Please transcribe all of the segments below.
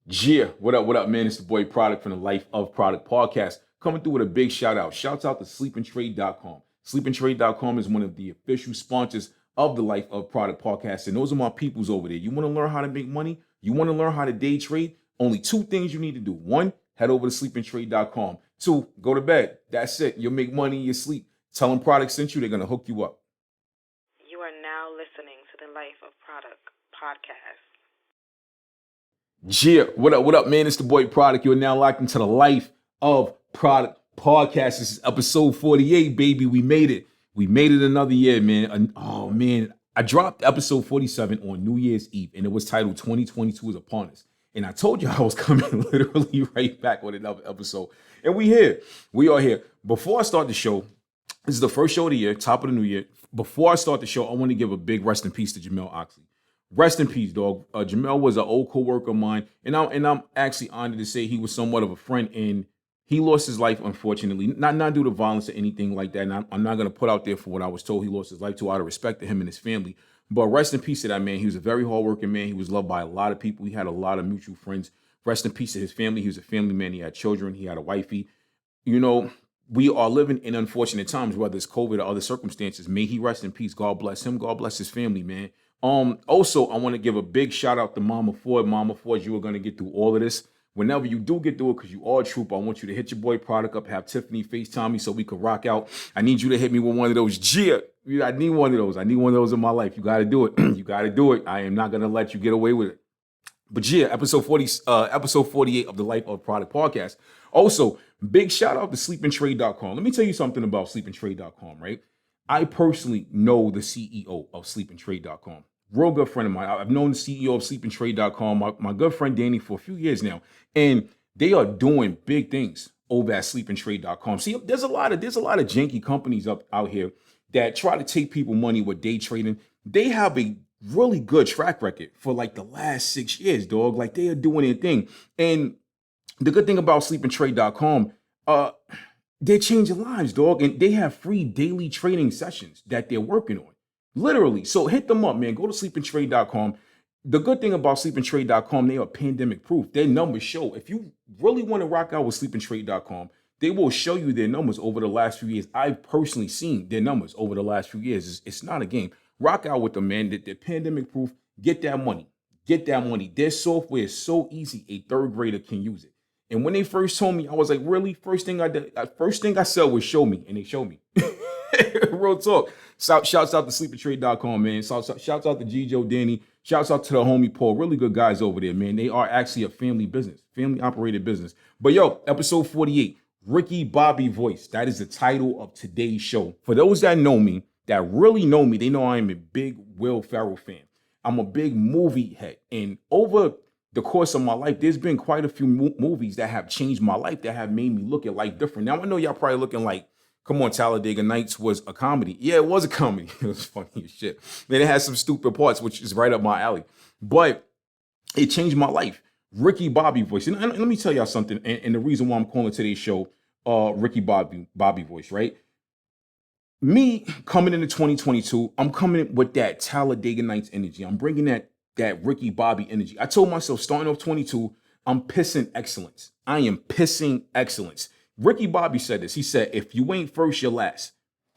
Yeah, what up, man? It's the boy Produk from the Life of Product podcast. Coming through with a big shout out. Shouts out to SleepAndTrade.com. SleepAndTrade.com is one of the official sponsors of the Life of Product podcast. And those are my peoples over there. You want to learn how to make money? You want to learn how to day trade? Only two things you need to do. One, head over to SleepAndTrade.com. Two, go to bed. That's it. You'll make money in your sleep. Tell them Product sent you. They're going to hook you up. You are now listening to the Life of Produk podcast. Yeah, what up, man? It's the boy Produk. You're now locked into the Life of Product podcast. This is episode 48, baby. We made it. We made it another year, man. And, oh, man. I dropped episode 47 on New Year's Eve, and it was titled 2022 is upon us. And I told you I was coming literally right back with another episode. And we here. We are here. Before I start the show, this is the first show of the year, top of the new year. Before I start the show, I want to give a big rest in peace to Jamel Oxley. Rest in peace, dog. Jamel was an old co-worker of mine, and I'm actually honored to say he was somewhat of a friend, and he lost his life, unfortunately, not due to violence or anything like that. And I'm not going to put out there for what I was told he lost his life to out of respect to him and his family. But rest in peace to that man. He was a very hardworking man. He was loved by a lot of people. He had a lot of mutual friends. Rest in peace to his family. He was a family man. He had children. He had a wifey. You know, we are living in unfortunate times, whether it's COVID or other circumstances. May he rest in peace. God bless him. God bless his family, man. Also, I want to give a big shout out to Mama Ford. Mama Ford, you are going to get through all of this. Whenever you do get through it, because you are a trooper, I want you to hit your boy Product up, have Tiffany FaceTime me so we can rock out. I need you to hit me with one of those. I need one of those. I need one of those in my life. You got to do it. You got to do it. I am not going to let you get away with it. But yeah, episode 48 of the Life of Product podcast. Also, big shout out to SleepAndTrade.com. Let me tell you something about SleepAndTrade.com, right? I personally know the CEO of SleepAndTrade.com. Real good friend of mine. I've known the CEO of SleepAndTrade.com, my good friend Danny, for a few years now. And they are doing big things over at SleepAndTrade.com. See, there's a lot of janky companies out here that try to take people money with day trading. They have a really good track record for like the last 6 years, dog. Like they are doing their thing. And the good thing about SleepAndTrade.com, they're changing lives, dog. And they have free daily trading sessions that they're working on. Literally. So hit them up, man. Go to sleepandtrade.com. The good thing about sleepandtrade.com, they are pandemic proof. Their numbers show. If you really want to rock out with sleepandtrade.com, they will show you their numbers over the last few years. I've personally seen their numbers over the last few years. It's not a game. Rock out with them, man. They're pandemic proof. Get that money. Get that money. Their software is so easy, a third grader can use it. And when they first told me, I was like, really? First thing I said was show me, and they showed me. Real talk. Shouts out to sleepandtrade.com, man. Shouts out to G-Joe, Danny. Shouts out to the homie Paul. Really good guys over there, man. They are actually a family business, family operated business. But yo, episode 48, Ricky Bobby Voice. That is the title of today's show. For those that know me, that really know me, they know I am a big Will Ferrell fan. I'm a big movie head. And over the course of my life, there's been quite a few movies that have changed my life, that have made me look at life different. Now, I know y'all probably looking like, come on, Talladega Nights was a comedy. Yeah, it was a comedy. It was funny as shit. Then it has some stupid parts, which is right up my alley. But it changed my life. Ricky Bobby Voice. And let me tell y'all something. And the reason why I'm calling today's show Ricky Bobby Voice, right? Me coming into 2022, I'm coming in with that Talladega Nights energy. I'm bringing that Ricky Bobby energy. I told myself starting off 22, I'm pissing excellence. I am pissing excellence. Ricky Bobby said this. He said, if you ain't first, you're last.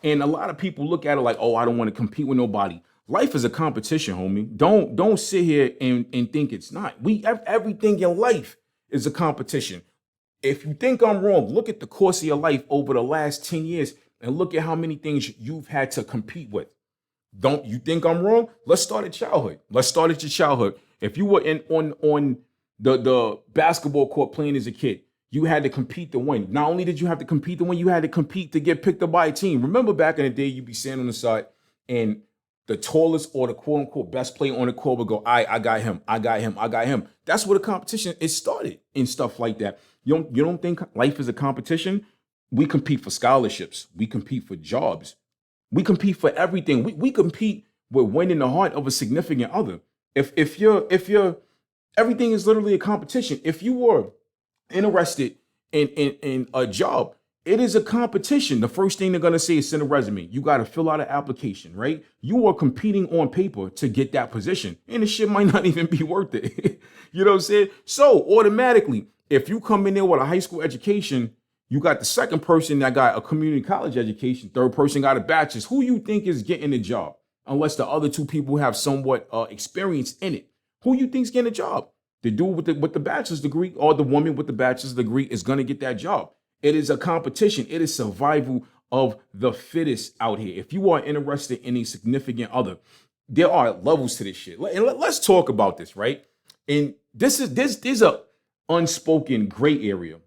And a lot of people look at it like, oh, I don't want to compete with nobody. Life is a competition, homie. Don't sit here and think it's not. Everything in life is a competition. If you think I'm wrong, look at the course of your life over the last 10 years and look at how many things you've had to compete with. Don't you think I'm wrong? Let's start at childhood. Let's start at your childhood. If you were on the basketball court playing as a kid, you had to compete to win. Not only did you have to compete to win, you had to compete to get picked up by a team. Remember back in the day, you'd be standing on the side and the tallest or the quote unquote best player on the court would go, I got him. That's where the competition is started and stuff like that. You don't think life is a competition? We compete for scholarships. We compete for jobs. We compete for everything. We compete with winning the heart of a significant other. If you're everything is literally a competition. If you were interested in a job it is a competition. The first thing they're going to say is send a resume. You got to fill out an application, right? You are competing on paper to get that position. And the shit might not even be worth it. You know what I'm saying? So automatically, if you come in there with a high school education, you got the second person that got a community college education, third person got a bachelor's. Who you think is getting the job? Unless the other two people have somewhat experience in it. Who you think's getting a job? The dude with the bachelor's degree or the woman with the bachelor's degree is going to get that job. It is a competition. It is survival of the fittest out here. If you are interested in a significant other, there are levels to this shit. And let's talk about this, right? And there's a unspoken gray area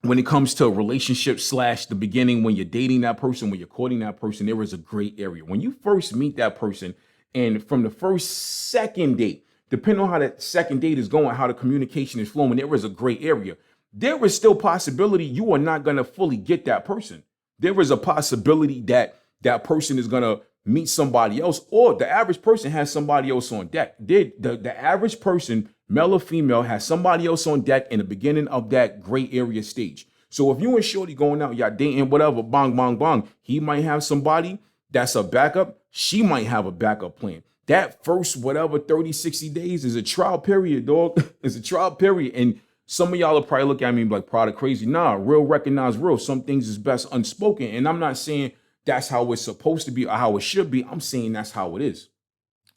when it comes to relationships / the beginning, when you're dating that person, when you're courting that person. There is a gray area. When you first meet that person, and from the second date, depending on how that second date is going, how the communication is flowing, there is a gray area. There is still possibility you are not going to fully get that person. There is a possibility that that person is going to meet somebody else, or the average person has somebody else on deck. The average person, male or female, has somebody else on deck in the beginning of that gray area stage. So if you and shorty going out, y'all dating, whatever, bang, bang, bang, he might have somebody that's a backup. She might have a backup plan. That first, whatever, 30, 60 days is a trial period, dog. It's a trial period. And some of y'all will probably look at me like product crazy. Nah, real recognize real. Some things is best unspoken. And I'm not saying that's how it's supposed to be or how it should be. I'm saying that's how it is.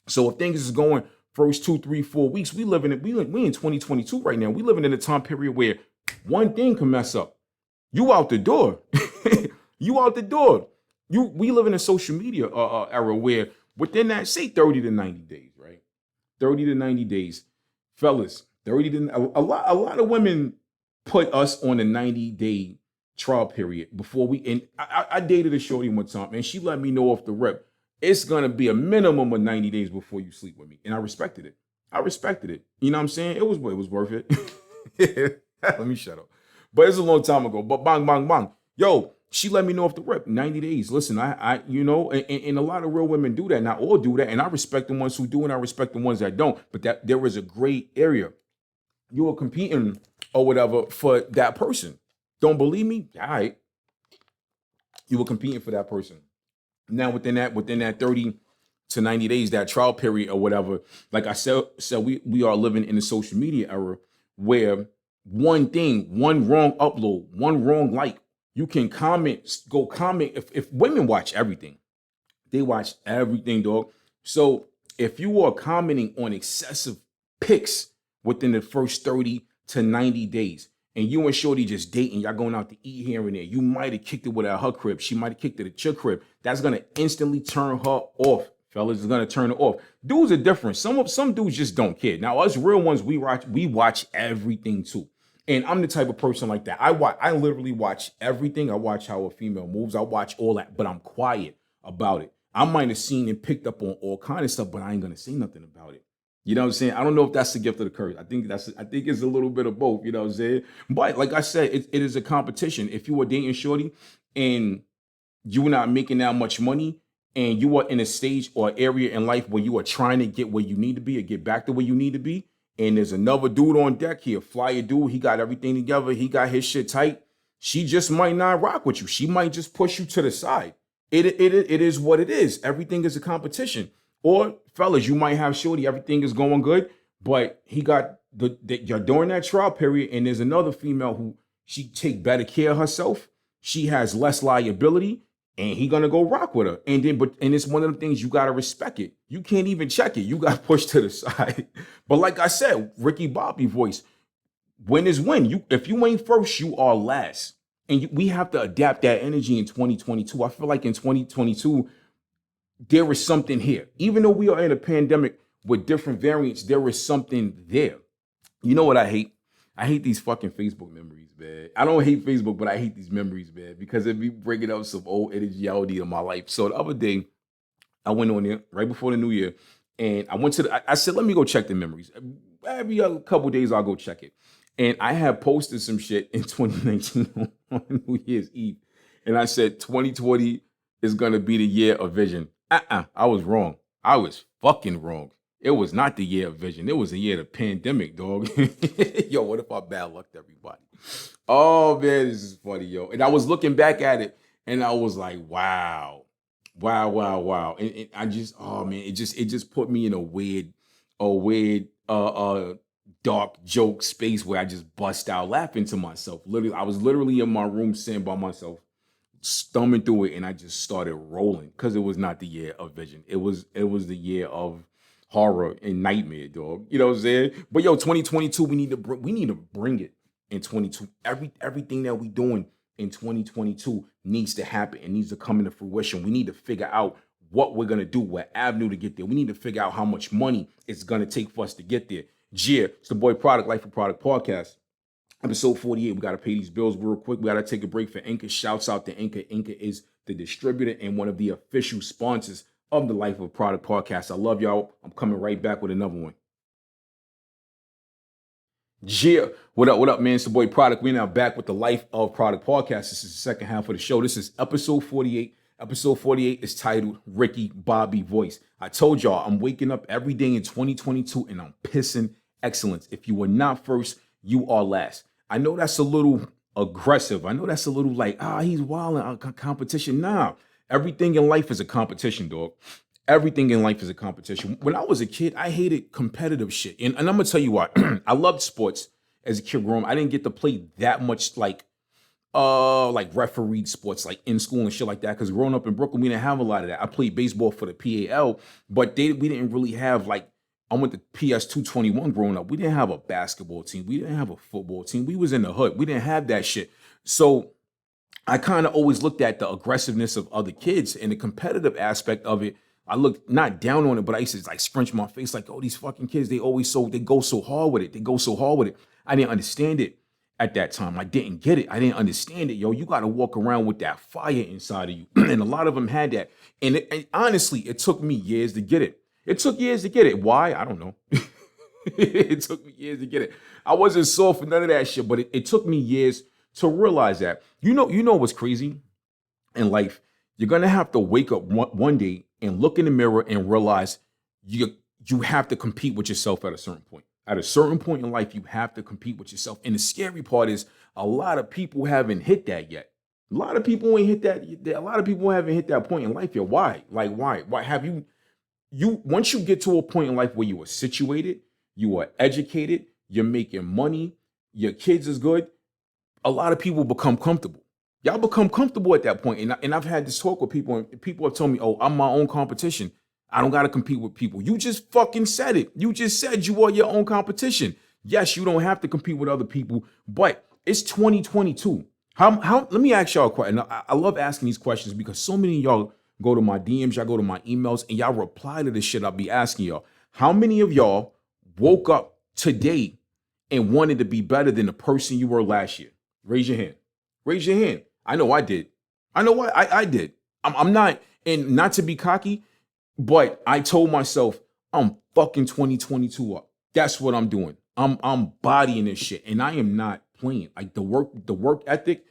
So if things is going first 2, 3, 4 weeks, we in 2022 right now. We living in a time period where one thing can mess up. You out the door. You out the door. We live in a social media era where within that, say 30 to 90 days, right? 30 to 90 days, fellas. 30 to a lot of women put us on a 90-day trial period before we. And I dated a shorty one time, and she let me know off the rip, it's gonna be a minimum of 90 days before you sleep with me, and I respected it. You know what I'm saying? It was worth it. Let me shut up. But it's a long time ago. But bang, bang, bang. Yo, she let me know off the rip, 90 days. Listen, I you know, and a lot of real women do that. Not all do that. And I respect the ones who do, and I respect the ones that don't. But that there is a gray area. You are competing or whatever for that person. Don't believe me? All right. You were competing for that person. Now within that 30 to 90 days, that trial period or whatever, like I said we are living in a social media era where one wrong upload, one wrong like, you can go comment. If women watch everything, they watch everything, dog. So if you are commenting on excessive pics within the first 30 to 90 days, and you and shorty just dating, y'all going out to eat here and there, you might have kicked it with her crib. She might have kicked it at your crib. That's going to instantly turn her off. Fellas, is going to turn her off. Dudes are different. Some dudes just don't care. Now, us real ones, we watch everything too. And I'm the type of person like that. I literally watch everything. I watch how a female moves. I watch all that, but I'm quiet about it. I might have seen and picked up on all kind of stuff, but I ain't going to say nothing about it. You know what I'm saying? I don't know if that's the gift of the curse. I think it's a little bit of both. You know what I'm saying? But like I said, it is a competition. If you are dating shorty and you're not making that much money, and you are in a stage or area in life where you are trying to get where you need to be or get back to where you need to be, and there's another dude on deck here, flyer dude, he got everything together, he got his shit tight, she just might not rock with you. She might just push you to the side. It is what it is. Everything is a competition. Or fellas, you might have shorty, everything is going good, but he got you're during that trial period, and there's another female who she take better care of herself. She has less liability, and he gonna go rock with her. And it's one of the things you gotta respect it. You can't even check it. You got pushed to the side. But like I said, Ricky Bobby voice, win is win. If you ain't first, you are last. And we have to adapt that energy in 2022. I feel like in 2022, there is something here. Even though we are in a pandemic with different variants, there is something there. You know what I hate? I hate these fucking Facebook memories, man. I don't hate Facebook, but I hate these memories, man, because it be bringing up some old energy in my life. So the other day, I went on there right before the new year, and I said, let me go check the memories. Every other couple days, I'll go check it. And I had posted some shit in 2019 on New Year's Eve. And I said, 2020 is going to be the year of vision. I was wrong. I was fucking wrong. It was not the year of vision. It was the year of the pandemic, dog. Yo, what if I bad lucked everybody? Oh man, this is funny, yo. And I was looking back at it and I was like, wow. Wow, wow, wow. And I just, oh man, it just put me in a weird dark joke space where I just bust out laughing to myself. Literally, I was literally in my room sitting by myself, stumbling through it, and I just started rolling because it was not the year of vision. It was the year of horror and nightmare, dog. You know what I'm saying? But yo, 2022, we need to bring it in 22. Everything that we doing in 2022 needs to happen. It needs to come into fruition. We need to figure out what we're gonna do, what avenue to get there. We need to figure out how much money it's gonna take for us to get there. Yeah, it's the boy Product, Life of Product podcast. Episode 48. We got to pay these bills real quick. We got to take a break for Anchor. Shouts out to Anchor. Anchor is the distributor and one of the official sponsors of the Life of Product podcast. I love y'all. I'm coming right back with another one. Yeah. What up, man? It's the boy Product. We're now back with the Life of Product podcast. This is the second half of the show. This is episode 48. Episode 48 is titled Ricky Bobby Voice. I told y'all I'm waking up every day in 2022 and I'm pissing excellence. If you were not first, you are last. I know that's a little aggressive. I know that's a little like, he's wilding competition. Nah, everything in life is a competition, dog. Everything in life is a competition. When I was a kid, I hated competitive shit. And I'm gonna tell you why. I loved sports as a kid growing up. I didn't get to play that much like refereed sports like in school and shit like that. Because growing up in Brooklyn, we didn't have a lot of that. I played baseball for the PAL, but we didn't really have like I went to PS 221 growing up. We didn't have a basketball team. We didn't have a football team. We was in the hood. We didn't have that shit. So I kind of always looked at the aggressiveness of other kids and the competitive aspect of it. I looked not down on it, but I used to like scrunch my face like, oh, these fucking kids, they go so hard with it. They go so hard with it. I didn't understand it at that time. I didn't get it. I didn't understand it. Yo, you got to walk around with that fire inside of you. And a lot of them had that. And honestly, it took me years to get it. It took years to get it. Why? I don't know. It took me years to get it. I wasn't soft for none of that shit, but it took me years to realize that. You know what's crazy in life? You're gonna have to wake up one day and look in the mirror and realize you have to compete with yourself at a certain point. At a certain point in life, you have to compete with yourself. And the scary part is a lot of people haven't hit that yet. A lot of people ain't hit that. A lot of people haven't hit that point in life yet. Why? Like, why? Why have you once you get to a point in life where you are situated, you are educated, you're making money, your kids is good, a lot of people become comfortable. Y'all become comfortable at that point. And I've had this talk with people, and people have told me, oh, I'm my own competition. I don't got to compete with people. You just fucking said it. You just said you are your own competition. Yes, you don't have to compete with other people, but it's 2022. Let me ask y'all a question. I love asking these questions because so many of y'all go to my DMs, y'all go to my emails, and y'all reply to the shit I'll be asking y'all. How many of y'all woke up today and wanted to be better than the person you were last year? Raise your hand. Raise your hand. I know I did. I know what I did. I'm not, and not to be cocky, but I told myself I'm fucking 2022 up. That's what I'm doing. I'm bodying this shit, and I am not playing. Like the work ethic,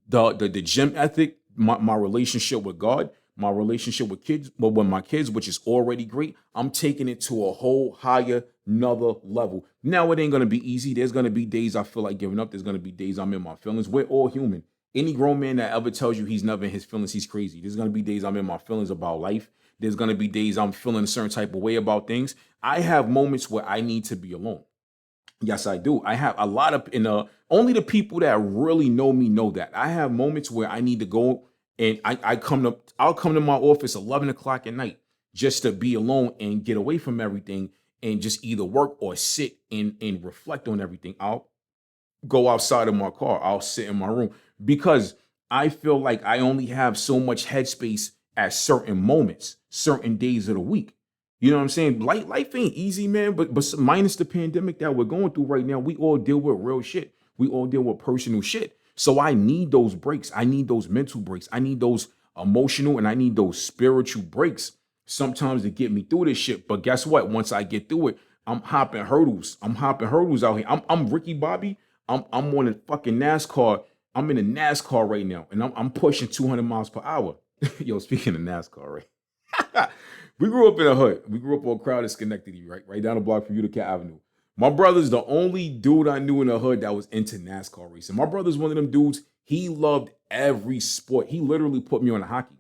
the gym ethic, my relationship with God, my relationship with kids, but with my kids, which is already great, I'm taking it to a whole higher, another level. Now it ain't gonna be easy. There's gonna be days I feel like giving up. There's gonna be days I'm in my feelings. We're all human. Any grown man that ever tells you he's never in his feelings, he's crazy. There's gonna be days I'm in my feelings about life. There's gonna be days I'm feeling a certain type of way about things. I have moments where I need to be alone. Yes, I do. I have a lot of only the people that really know me know that. I have moments where I need to go and I'll come to my office 11 o'clock at night just to be alone and get away from everything and just either work or sit and reflect on everything. I'll go outside of my car. I'll sit in my room because I feel like I only have so much headspace at certain moments, certain days of the week. You know what I'm saying? Life ain't easy, man, but minus the pandemic that we're going through right now, we all deal with real shit. We all deal with personal shit. So I need those breaks. I need those mental breaks. I need those emotional and I need those spiritual breaks sometimes to get me through this shit. But guess what? Once I get through it, I'm hopping hurdles. I'm hopping hurdles out here. I'm Ricky Bobby. I'm on a fucking NASCAR. I'm in a NASCAR right now, and I'm pushing 200 miles per hour. Yo, speaking of NASCAR, right? We grew up in a hood. We grew up on Crowder, Schenectady, right down the block from Utica Avenue. My brother's the only dude I knew in the hood that was into NASCAR racing. My brother's one of them dudes. He loved every sport. He literally put me on hockey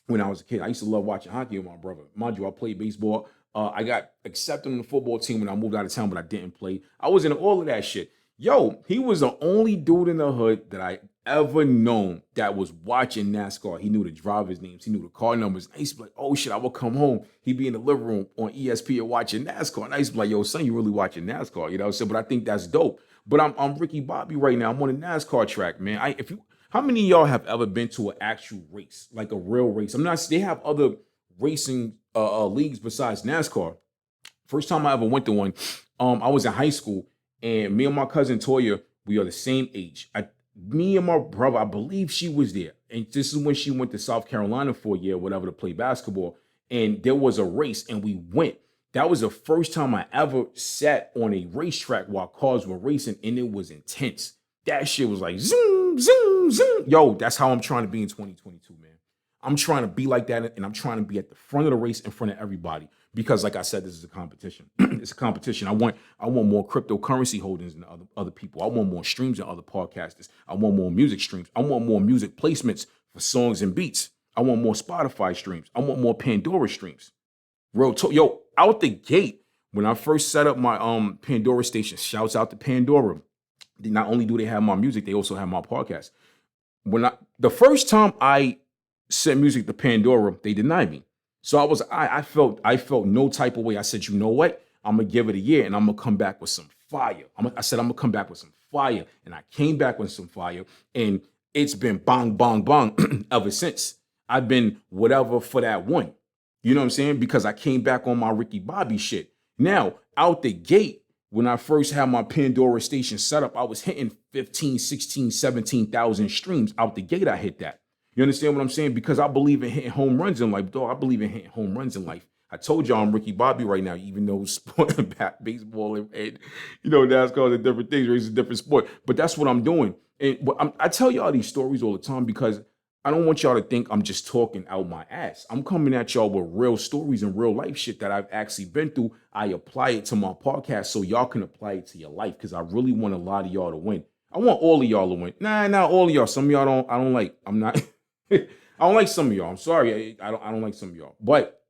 when I was a kid. I used to love watching hockey with my brother. Mind you, I played baseball. I got accepted on the football team when I moved out of town, but I didn't play. I was into all of that shit. Yo, he was the only dude in the hood that I ever known that was watching NASCAR. He knew the drivers' names. He knew the car numbers. I used to be like, oh shit, I would come home. He'd be in the living room on ESPN watching NASCAR. And I used to be like, yo, son, you really watching NASCAR? You know what I'm saying? But I think that's dope. But I'm Ricky Bobby right now. I'm on a NASCAR track, man. How many of y'all have ever been to an actual race, like a real race? They have other racing leagues besides NASCAR. First time I ever went to one, I was in high school, and me and my cousin Toya, we are the same age. Me and my brother, I believe she was there. And this is when she went to South Carolina for a year, whatever, to play basketball. And there was a race, and we went. That was the first time I ever sat on a racetrack while cars were racing, and it was intense. That shit was like zoom, zoom, zoom. Yo, that's how I'm trying to be in 2022, man. I'm trying to be like that, and I'm trying to be at the front of the race in front of everybody. Because, like I said, this is a competition. It's a competition. I want more cryptocurrency holdings than other people. I want more streams than other podcasters. I want more music streams. I want more music placements for songs and beats. I want more Spotify streams. I want more Pandora streams. Yo, out the gate, when I first set up my Pandora station, shouts out to Pandora. Not only do they have my music, they also have my podcast. The first time I sent music to Pandora, they denied me. So I felt no type of way. I said, you know what? I'm gonna give it a year, and I'm gonna come back with some fire. I said I'm gonna come back with some fire, and I came back with some fire, and it's been bang, bang, bang ever since. I've been whatever for that one. You know what I'm saying? Because I came back on my Ricky Bobby shit. Now, out the gate, when I first had my Pandora station set up, I was hitting 15, 16, 17,000 streams. Out the gate, I hit that. You understand what I'm saying? Because I believe in hitting home runs in life, dog. I believe in hitting home runs in life. I told y'all I'm Ricky Bobby right now, even though sport, baseball, and NASCAR is a different thing. It's a different sport. But that's what I'm doing. And I tell y'all these stories all the time because I don't want y'all to think I'm just talking out my ass. I'm coming at y'all with real stories and real life shit that I've actually been through. I apply it to my podcast so y'all can apply it to your life because I really want a lot of y'all to win. I want all of y'all to win. Nah, not all of y'all. Some of y'all I don't like. I'm not... I don't like some of y'all. I'm sorry. I don't like some of y'all. But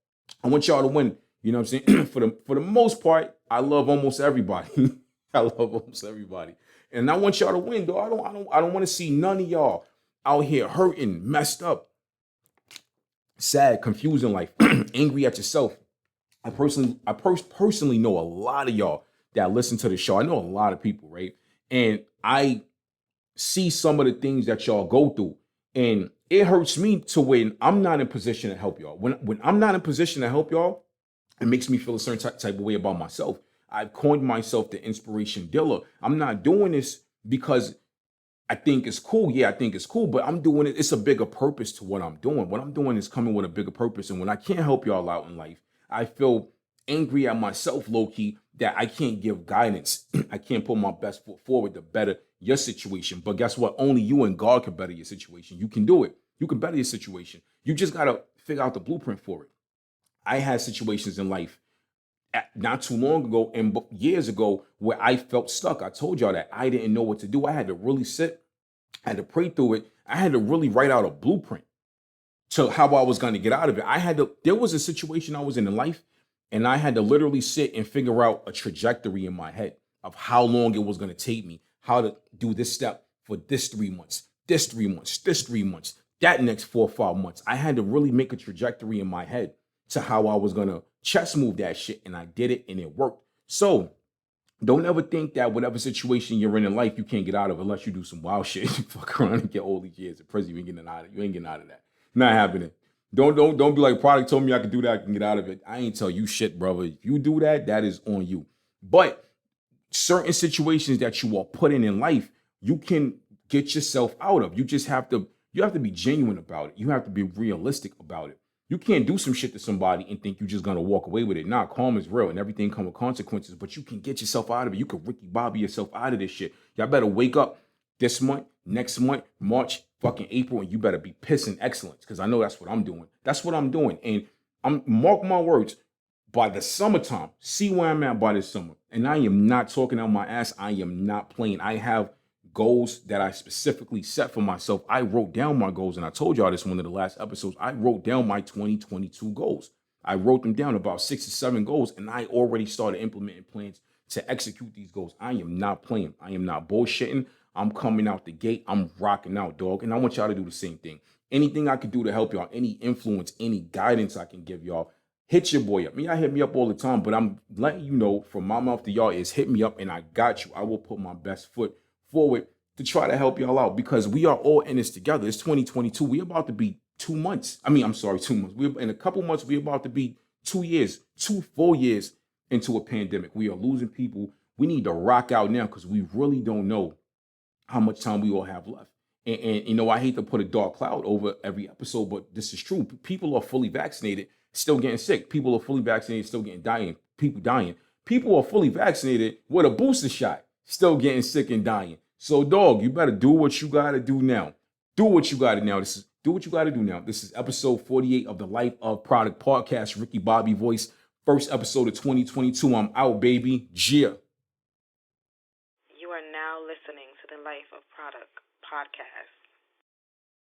I want y'all to win. You know what I'm saying? For the most part, I love almost everybody. I love almost everybody. And I want y'all to win, though. I don't want to see none of y'all out here hurting, messed up, sad, confused in life, angry at yourself. I personally know a lot of y'all that listen to the show. I know a lot of people, right? And I see some of the things that y'all go through. And it hurts me to when I'm not in position to help y'all. When I'm not in position to help y'all, it makes me feel a certain type of way about myself. I've coined myself the inspiration dealer. I'm not doing this because I think it's cool. Yeah, I think it's cool, but I'm doing it. It's a bigger purpose to what I'm doing. What I'm doing is coming with a bigger purpose. And when I can't help y'all out in life, I feel angry at myself, low-key, that I can't give guidance. I can't put my best foot forward to better your situation. But guess what? Only you and God can better your situation. You can do it. You can better your situation. You just got to figure out the blueprint for it. I had situations in life not too long ago and years ago where I felt stuck. I told y'all that I didn't know what to do. I had to really sit. I had to pray through it. I had to really write out a blueprint to how I was going to get out of it. There was a situation I was in life, and I had to literally sit and figure out a trajectory in my head of how long it was going to take me, how to do this step for this 3 months, this 3 months, this 3 months, that next 4 or 5 months. I had to really make a trajectory in my head to how I was going to chess move that shit, and I did it, and it worked. So don't ever think that whatever situation you're in life, you can't get out of unless you do some wild shit. You fuck around and get all these years in prison. You ain't getting out of that. Not happening. Don't be like, Produk told me I could do that, I can get out of it. I ain't tell you shit, brother. If you do that, that is on you. But certain situations that you are put in life, you can get yourself out of. You have to be genuine about it. You have to be realistic about it. You can't do some shit to somebody and think you're just going to walk away with it. Nah, karma is real and everything comes with consequences, but you can get yourself out of it. You can Ricky Bobby yourself out of this shit. Y'all better wake up this month, next month, March, fucking April, and you better be pissing excellence because I know that's what I'm doing. That's what I'm doing. And Mark my words, by the summertime, see where I'm at by this summer. And I am not talking out my ass. I am not playing. I have goals that I specifically set for myself. I wrote down my goals, and I told y'all this in one of the last episodes. I wrote down my 2022 goals. I wrote them down, about 6 or 7 goals, and I already started implementing plans to execute these goals. I am not playing. I am not bullshitting. I'm coming out the gate. I'm rocking out, dog. And I want y'all to do the same thing. Anything I can do to help y'all, any influence, any guidance I can give y'all, hit your boy up. Y'all hit me up all the time, but I'm letting you know from my mouth to y'all is hit me up and I got you. I will put my best foot forward to try to help y'all out because we are all in this together. It's 2022. We're about to be 2 months. 2 months. We're in a couple months. We're about to be 2 years, 2 full years into a pandemic. We are losing people. We need to rock out now because we really don't know how much time we all have left. And you know, I hate to put a dark cloud over every episode, but this is true. People are fully vaccinated, still getting sick. People are fully vaccinated, still getting dying. People dying. People are fully vaccinated with a booster shot, still getting sick and dying. So, dog, you better do what you gotta do now. Do what you gotta now. Do what you gotta do now. This is episode 48 of the Life of Product podcast. Ricky Bobby voice. First episode of 2022. I'm out, baby. Gia. You are now listening to the Life of Produk podcast.